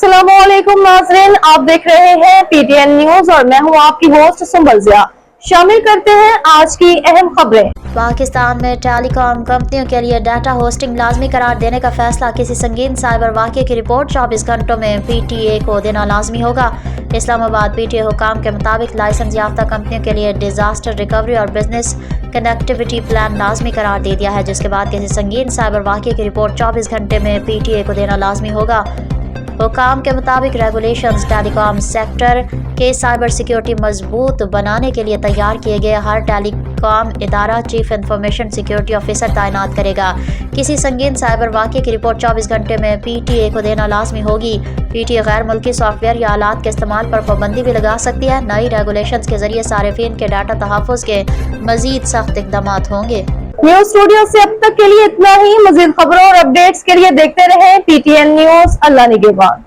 अस्सलामुअलैकुम नाज़रीन, आप देख रहे हैं पीटीएन न्यूज और मैं हूं आपकी होस्ट सुंबल ज़िया। शामिल करते हैं आज की अहम खबरें। पाकिस्तान में टेलीकॉम कंपनियों के लिए डाटा होस्टिंग लाजमी करार देने का फैसला। किसी संगीन साइबर वाक़े की रिपोर्ट 24 घंटों में पीटीए को देना लाजमी होगा। इस्लामाबाद पीटीए हुकाम के मुताबिक लाइसेंस याफ्ता कंपनियों के लिए डिजास्टर रिकवरी और बिजनेस कनेक्टिविटी प्लान लाजमी करार दे दिया है, जिसके बाद किसी संगीन साइबर वाक़े की रिपोर्ट 24 घंटे में पीटीए को देना लाजमी होगा। हुकाम के मुताबिक रेगुलेशंस टेलीकॉम सेक्टर के साइबर सिक्योरिटी मजबूत बनाने के लिए तैयार किए गए हर टेलीकॉम इदारा चीफ इंफॉर्मेशन सिक्योरिटी ऑफिसर तैनात करेगा। किसी संगीन साइबर वाक़े की रिपोर्ट 24 घंटे में पीटीए को देना लाजमी होगी। पीटीए गैर मुल्की सॉफ्टवेयर या आलात के इस्तेमाल पर पाबंदी भी लगा सकती है। नई रेगुलेशंस के जरिए सारिफिन के डाटा तहफ़्फ़ुज़ के मजीद सख्त इक़दाम होंगे। न्यूज स्टूडियो से अब तक के लिए इतना ही। मज़ीद खबरों और अपडेट्स के लिए देखते रहें पीटीएन न्यूज। अल्लाह निगहबान।